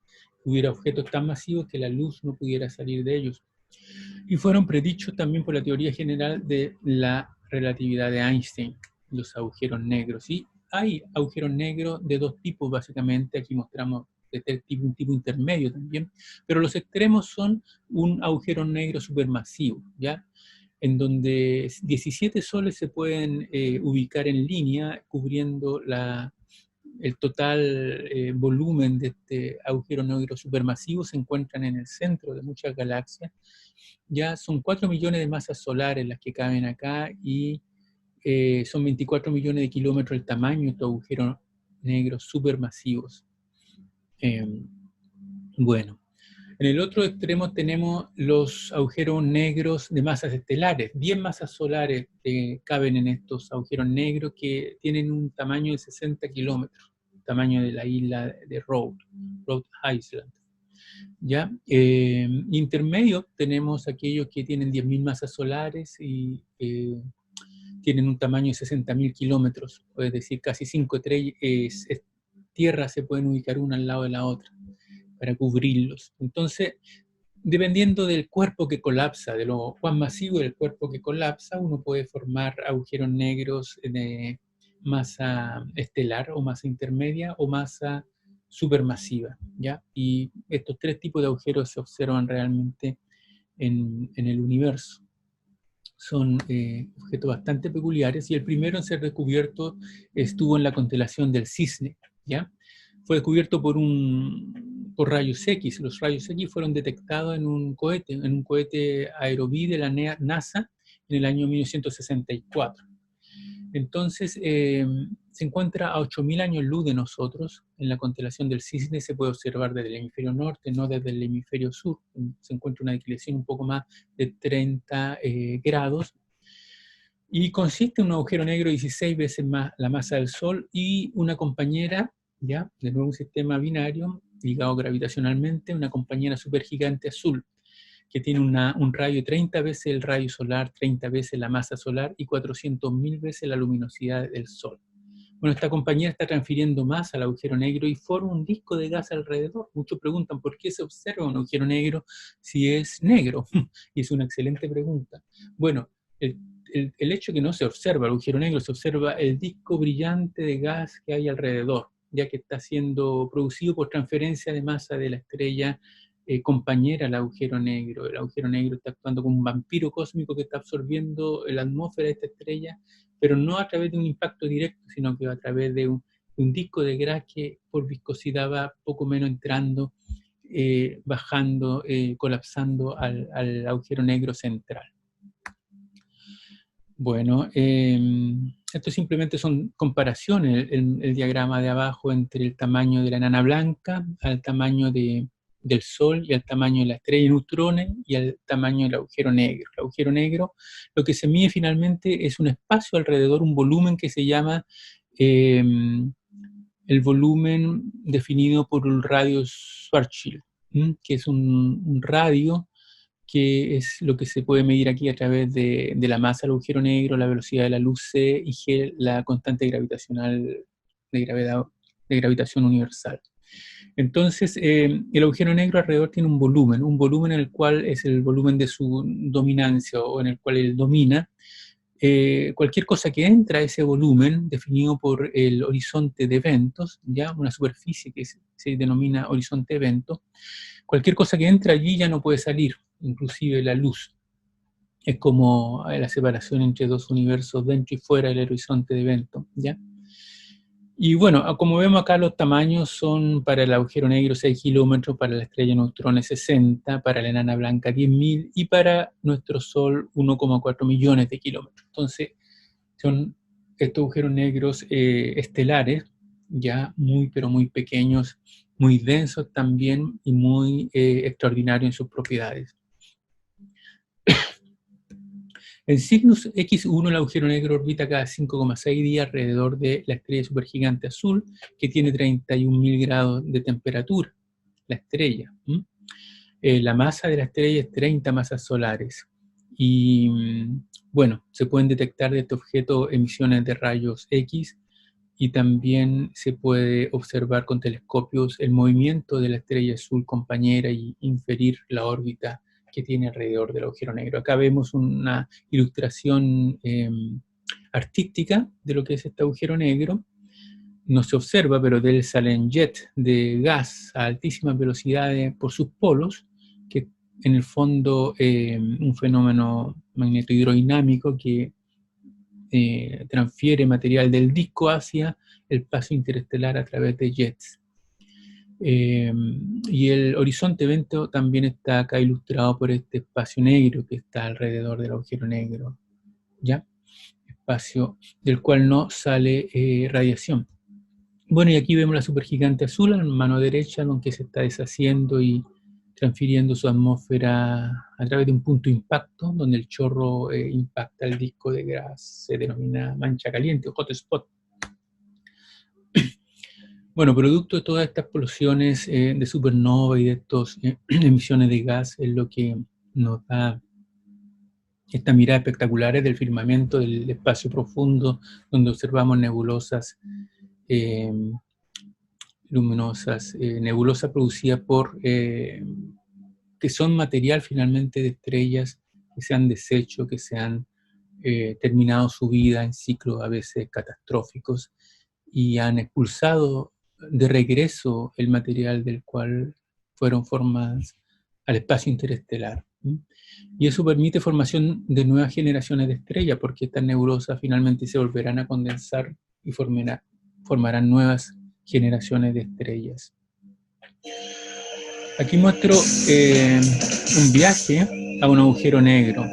Hubiera objetos tan masivos que la luz no pudiera salir de ellos. Y fueron predichos también por la teoría general de la relatividad de Einstein, los agujeros negros. Y hay agujeros negros de dos tipos, básicamente. Aquí mostramos un tipo intermedio también, pero los extremos son un agujero negro supermasivo, ¿ya? En donde 17 soles se pueden ubicar en línea, cubriendo el total volumen de este agujero negro supermasivo. Se encuentran en el centro de muchas galaxias. Ya son 4 millones de masas solares las que caben acá y son 24 millones de kilómetros el tamaño de estos agujeros negros supermasivos. Bueno, en el otro extremo tenemos los agujeros negros de masas estelares. 10 masas solares caben en estos agujeros negros que tienen un tamaño de 60 kilómetros, tamaño de la isla de Rhode Island. ¿Ya? Intermedio tenemos aquellos que tienen 10.000 masas solares y tienen un tamaño de 60.000 kilómetros, es decir, casi 5 tierras se pueden ubicar una al lado de la otra para cubrirlos. Entonces, dependiendo del cuerpo que colapsa, de lo cuán masivo del cuerpo que colapsa, uno puede formar agujeros negros de masa estelar o masa intermedia o masa supermasiva, ¿ya? Y estos tres tipos de agujeros se observan realmente en el universo. Son objetos bastante peculiares y el primero en ser descubierto estuvo en la constelación del Cisne, ¿ya? Fue descubierto por rayos X. Los rayos X fueron detectados en un cohete Aerobee de la NASA en el año 1964. Entonces, se encuentra a 8.000 años luz de nosotros. En la constelación del Cisne se puede observar desde el hemisferio norte, no desde el hemisferio sur. Se encuentra una declinación un poco más de 30 grados. Y consiste en un agujero negro 16 veces más la masa del Sol y una compañera, ya, de nuevo un sistema binario ligado gravitacionalmente, una compañera supergigante azul, que tiene un radio 30 veces el rayo solar, 30 veces la masa solar y 400.000 veces la luminosidad del Sol. Bueno, esta compañía está transfiriendo masa al agujero negro y forma un disco de gas alrededor. Muchos preguntan por qué se observa un agujero negro si es negro. Y es una excelente pregunta. Bueno, el hecho que no se observa el agujero negro, se observa el disco brillante de gas que hay alrededor, ya que está siendo producido por transferencia de masa de la estrella compañera al agujero negro. El agujero negro está actuando como un vampiro cósmico que está absorbiendo la atmósfera de esta estrella, pero no a través de un impacto directo, sino que a través de un disco de gas que por viscosidad va poco menos entrando, bajando, colapsando al agujero negro central. Bueno, esto simplemente son comparaciones, el diagrama de abajo entre el tamaño de la enana blanca al tamaño del Sol y al tamaño de la estrella de neutrones y al tamaño del agujero negro. El agujero negro, lo que se mide finalmente es un espacio alrededor, un volumen que se llama el volumen definido por un radio Schwarzschild, que es un radio que es lo que se puede medir aquí a través de la masa del agujero negro, la velocidad de la luz C y G, la constante gravitacional de gravedad, de gravitación universal. Entonces, el agujero negro alrededor tiene un volumen en el cual es el volumen de su dominancia o en el cual él domina. Cualquier cosa que entra a ese volumen, definido por el horizonte de eventos, ya una superficie que se denomina horizonte de eventos, cualquier cosa que entra allí ya no puede salir, inclusive la luz. Es como la separación entre dos universos dentro y fuera del horizonte de eventos, ¿ya? Y bueno, como vemos acá, los tamaños son para el agujero negro 6 kilómetros, para la estrella de neutrones 60, para la enana blanca 10.000 y para nuestro Sol 1,4 millones de kilómetros. Entonces, son estos agujeros negros estelares, ya muy, pero muy pequeños, muy densos también y muy extraordinarios en sus propiedades. En Cygnus X1 el agujero negro orbita cada 5,6 días alrededor de la estrella supergigante azul, que tiene 31.000 grados de temperatura, la estrella. La masa de la estrella es 30 masas solares. Y bueno, se pueden detectar de este objeto emisiones de rayos X y también se puede observar con telescopios el movimiento de la estrella azul compañera y inferir la órbita que tiene alrededor del agujero negro. Acá vemos una ilustración artística de lo que es este agujero negro. No se observa, pero de él salen jet de gas a altísimas velocidades por sus polos, que en el fondo un fenómeno magnetohidrodinámico que transfiere material del disco hacia el paso interestelar a través de jets. Y el horizonte evento también está acá ilustrado por este espacio negro que está alrededor del agujero negro, ¿ya? Espacio del cual no sale radiación. Bueno, y aquí vemos la supergigante azul a mano derecha, aunque se está deshaciendo y transfiriendo su atmósfera a través de un punto de impacto, donde el chorro impacta el disco de gas, se denomina mancha caliente o hot spot. Bueno, producto de todas estas explosiones de supernova y de estas emisiones de gas es lo que nos da esta mirada espectacular del firmamento del espacio profundo, donde observamos nebulosas luminosas, nebulosas producidas por, que son material finalmente de estrellas que se han deshecho, que se han terminado su vida en ciclos a veces catastróficos y han expulsado de regreso el material del cual fueron formadas al espacio interestelar. Y eso permite formación de nuevas generaciones de estrellas, porque estas nebulosas finalmente se volverán a condensar y formarán nuevas generaciones de estrellas. Aquí muestro un viaje a un agujero negro.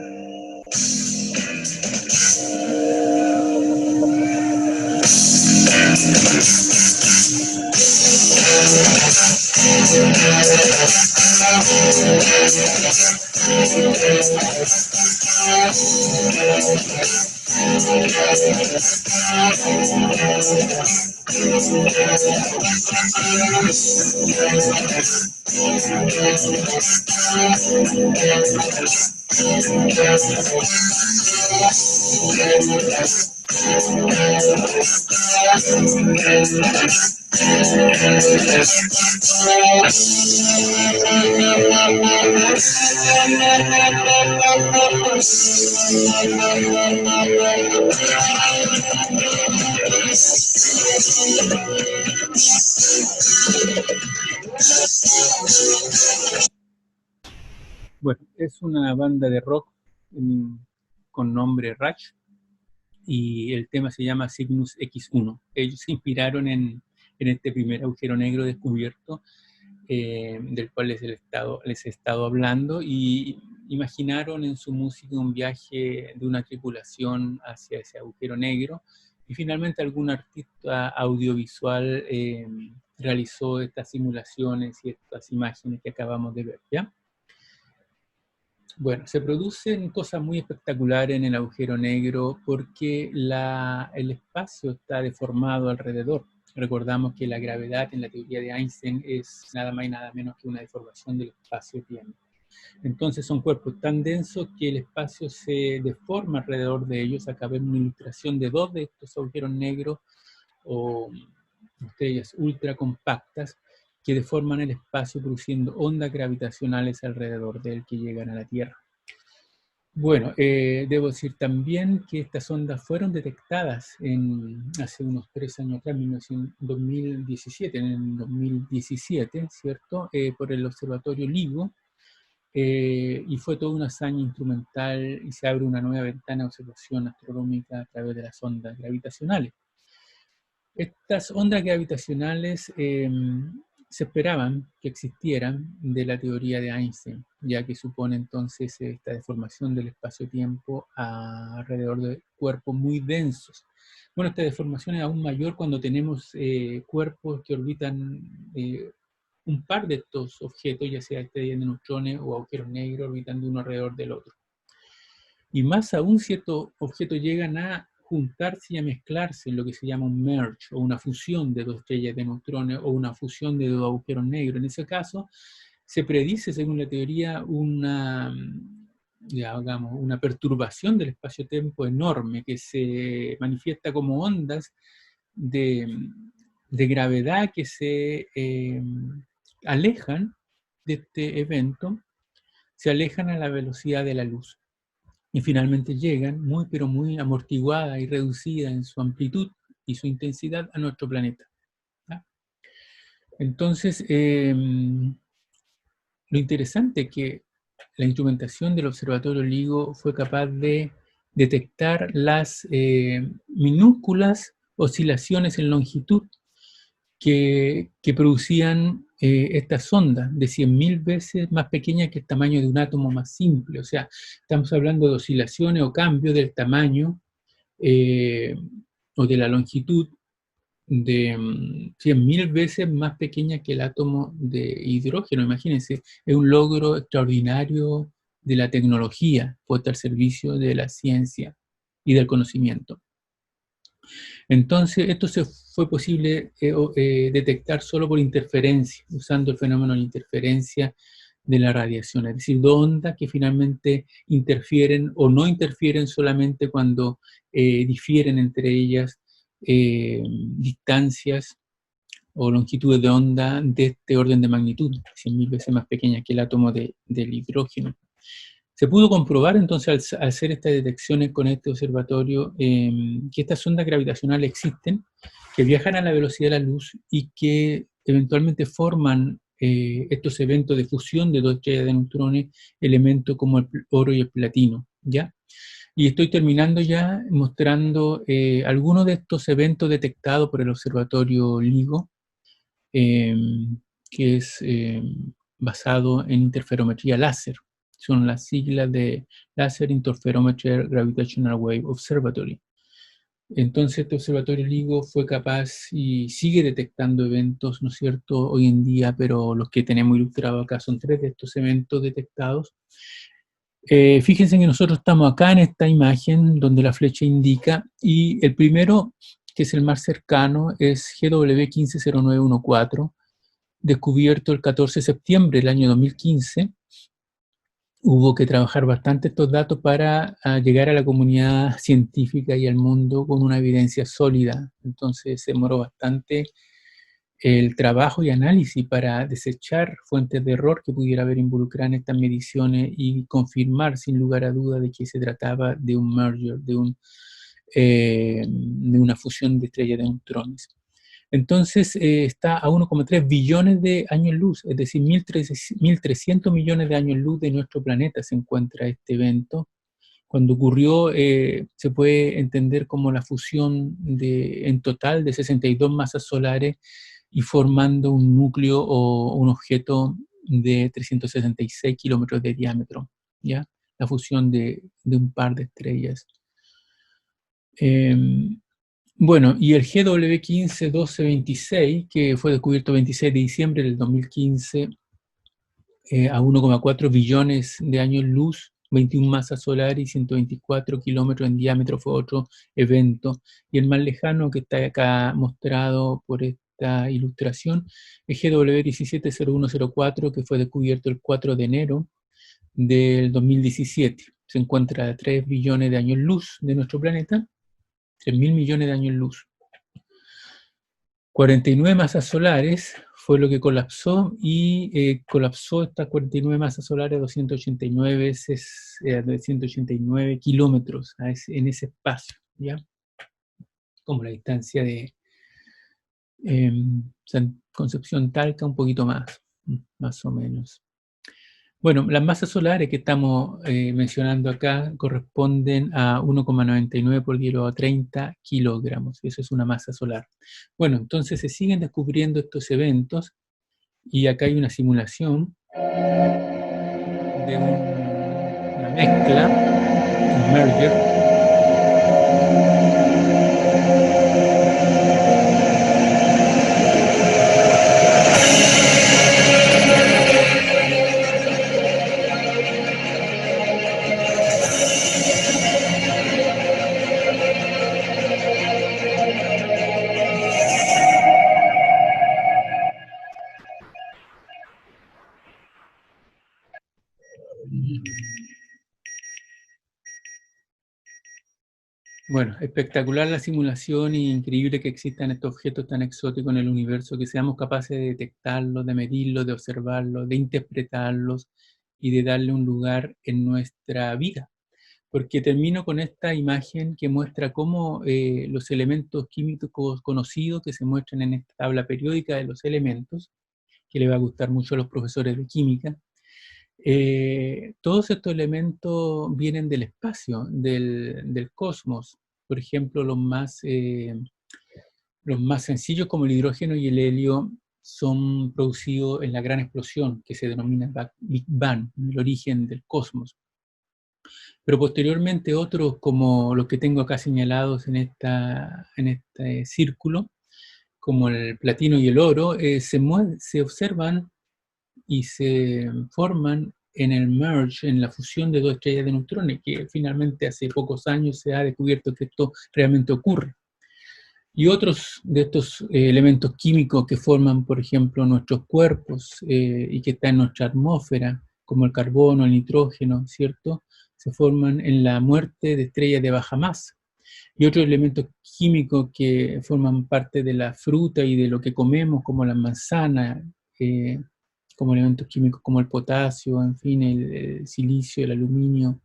Bueno, es una banda de rock con nombre Rush y el tema se llama Cygnus X1. Ellos se inspiraron en este primer agujero negro descubierto, del cual les he estado hablando, y imaginaron en su música un viaje de una tripulación hacia ese agujero negro, y finalmente algún artista audiovisual realizó estas simulaciones y estas imágenes que acabamos de ver, ¿ya? Bueno, se producen cosas muy espectaculares en el agujero negro porque el espacio está deformado alrededor. Recordamos que la gravedad en la teoría de Einstein es nada más y nada menos que una deformación del espacio-tiempo. Entonces son cuerpos tan densos que el espacio se deforma alrededor de ellos. Acá vemos una ilustración de dos de estos agujeros negros o estrellas ultra compactas que deforman el espacio produciendo ondas gravitacionales alrededor de él que llegan a la Tierra. Bueno, debo decir también que estas ondas fueron detectadas hace unos 3 años atrás, en 2017, ¿cierto? Por el Observatorio LIGO, y fue toda una hazaña instrumental y se abre una nueva ventana de observación astronómica a través de las ondas gravitacionales. Estas ondas gravitacionales se esperaban que existieran de la teoría de Einstein, ya que supone entonces esta deformación del espacio-tiempo alrededor de cuerpos muy densos. Bueno, esta deformación es aún mayor cuando tenemos cuerpos que orbitan un par de estos objetos, ya sea estrellas de neutrones o agujeros negros, orbitando uno alrededor del otro. Y más aún si estos objetos llegan a juntarse y a mezclarse en lo que se llama un merge, o una fusión de dos estrellas de neutrones, o una fusión de dos agujeros negros. En ese caso, se predice, según la teoría, una perturbación del espacio-tiempo enorme que se manifiesta como ondas de gravedad que se alejan de este evento, se alejan a la velocidad de la luz. Y finalmente llegan muy, pero muy amortiguada y reducida en su amplitud y su intensidad a nuestro planeta. ¿Ya? Entonces, lo interesante es que la instrumentación del Observatorio LIGO fue capaz de detectar las minúsculas oscilaciones en longitud que producían estas ondas de 100.000 veces más pequeñas que el tamaño de un átomo más simple. O sea, estamos hablando de oscilaciones o cambios del tamaño o de la longitud de 100.000 veces más pequeña que el átomo de hidrógeno. Imagínense, es un logro extraordinario de la tecnología puesta al servicio de la ciencia y del conocimiento. Entonces, esto fue posible detectar solo por interferencia, usando el fenómeno de interferencia de la radiación, es decir, dos ondas que finalmente interfieren o no interfieren solamente cuando difieren entre ellas distancias o longitudes de onda de este orden de magnitud, 100.000 veces más pequeñas que el átomo del hidrógeno. Se pudo comprobar entonces al hacer estas detecciones con este observatorio que estas ondas gravitacionales existen, que viajan a la velocidad de la luz y que eventualmente forman estos eventos de fusión de dos estrellas de neutrones, elementos como el oro y el platino, ¿ya? Y estoy terminando ya mostrando algunos de estos eventos detectados por el observatorio LIGO, que es basado en interferometría láser. Son las siglas de Laser Interferometer Gravitational Wave Observatory. Entonces este observatorio LIGO fue capaz y sigue detectando eventos, ¿no es cierto?, hoy en día, pero los que tenemos ilustrados acá son 3 de estos eventos detectados. Fíjense que nosotros estamos acá en esta imagen donde la flecha indica, y el primero, que es el más cercano, es GW150914, descubierto el 14 de septiembre del año 2015. Hubo que trabajar bastante estos datos para llegar a la comunidad científica y al mundo con una evidencia sólida. Entonces se demoró bastante el trabajo y análisis para desechar fuentes de error que pudiera haber involucrado en estas mediciones y confirmar sin lugar a duda de que se trataba de un merger, de una fusión de estrellas de neutrones. Entonces está a 1,3 billones de años luz, es decir, 1.300 millones de años luz de nuestro planeta se encuentra este evento. Cuando ocurrió, se puede entender como la fusión en total de 62 masas solares y formando un núcleo o un objeto de 366 kilómetros de diámetro, ¿ya? La fusión de un par de estrellas. Bueno, y el GW15 1226, que fue descubierto el 26 de diciembre del 2015, a 1,4 billones de años luz, 21 masas solares y 124 kilómetros en diámetro, fue otro evento. Y el más lejano, que está acá mostrado por esta ilustración, es GW170104, que fue descubierto el 4 de enero del 2017. Se encuentra a 3 billones de años luz de nuestro planeta, 3.000 millones de años luz. 49 masas solares fue lo que colapsó, y colapsó estas 49 masas solares 289 veces, 289 kilómetros en ese espacio, ¿ya? Como la distancia de Concepción Talca, un poquito más o menos. Bueno, las masas solares que estamos mencionando acá corresponden a 1,99 por 10 a 30 kilogramos. Eso es una masa solar. Bueno, entonces se siguen descubriendo estos eventos, y acá hay una simulación de una mezcla, un merger. Bueno, espectacular la simulación, y increíble que existan estos objetos tan exóticos en el universo, que seamos capaces de detectarlos, de medirlos, de observarlos, de interpretarlos y de darle un lugar en nuestra vida. Porque termino con esta imagen que muestra cómo los elementos químicos conocidos que se muestran en esta tabla periódica de los elementos, que le va a gustar mucho a los profesores de química, todos estos elementos vienen del espacio, del cosmos. Por ejemplo, los más sencillos, como el hidrógeno y el helio, son producidos en la gran explosión, que se denomina Big Bang, el origen del cosmos. Pero posteriormente otros, como los que tengo acá señalados en este círculo, como el platino y el oro, se observan y se forman en el merge, en la fusión de dos estrellas de neutrones, que finalmente hace pocos años se ha descubierto que esto realmente ocurre. Y otros de estos elementos químicos que forman, por ejemplo, nuestros cuerpos y que están en nuestra atmósfera, como el carbono, el nitrógeno, ¿cierto?, se forman en la muerte de estrellas de baja masa. Y otros elementos químicos que forman parte de la fruta y de lo que comemos, como la manzana, como elementos químicos como el potasio, en fin, el silicio, el aluminio,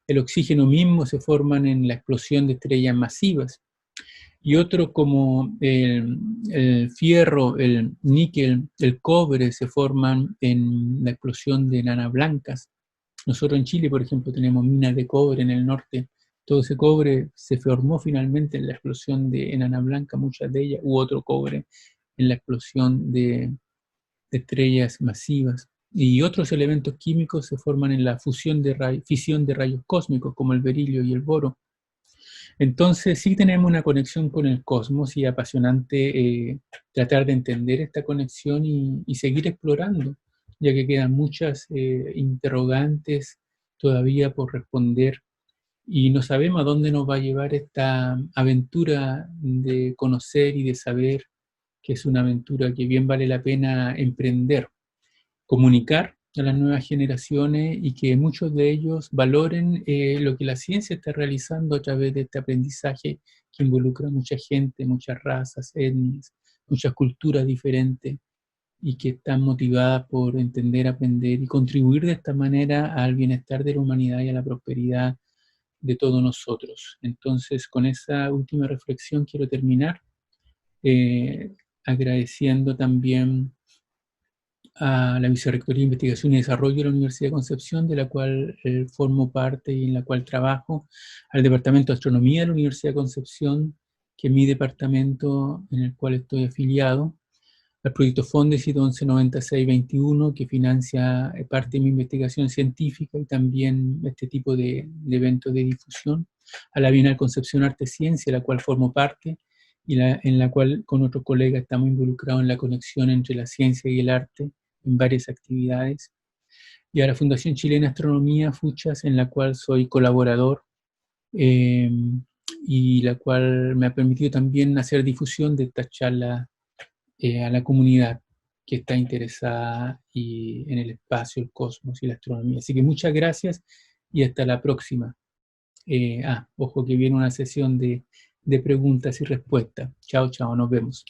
el oxígeno mismo, se forman en la explosión de estrellas masivas. Y otros como el fierro, el níquel, el cobre, se forman en la explosión de enanas blancas. Nosotros en Chile, por ejemplo, tenemos minas de cobre en el norte. Todo ese cobre se formó finalmente en la explosión de enana blanca, muchas de ellas, u otro cobre en la explosión de estrellas masivas. Y otros elementos químicos se forman en la fisión de rayos cósmicos, como el berilio y el boro. Entonces sí tenemos una conexión con el cosmos, y es apasionante tratar de entender esta conexión y seguir explorando, ya que quedan muchas interrogantes todavía por responder, y no sabemos a dónde nos va a llevar esta aventura de conocer y de saber, que es una aventura que bien vale la pena emprender, comunicar a las nuevas generaciones, y que muchos de ellos valoren lo que la ciencia está realizando a través de este aprendizaje que involucra a mucha gente, muchas razas, etnias, muchas culturas diferentes, y que están motivadas por entender, aprender y contribuir de esta manera al bienestar de la humanidad y a la prosperidad de todos nosotros. Entonces, con esa última reflexión quiero terminar, agradeciendo también a la Vicerrectoría de Investigación y Desarrollo de la Universidad de Concepción, de la cual formo parte y en la cual trabajo, al Departamento de Astronomía de la Universidad de Concepción, que es mi departamento en el cual estoy afiliado, al proyecto Fondesit 119621, que financia parte de mi investigación científica y también este tipo de eventos de difusión, a la Bienal Concepción Arte Ciencia, la cual formo parte, y en la cual con otros colegas estamos involucrados en la conexión entre la ciencia y el arte en varias actividades, y a la Fundación Chilena Astronomía, FUCHAS, en la cual soy colaborador, y la cual me ha permitido también hacer difusión de esta charla a la comunidad que está interesada en el espacio, el cosmos y la astronomía. Así que muchas gracias y hasta la próxima. Ojo que viene una sesión de preguntas y respuestas. Chao, chao, nos vemos.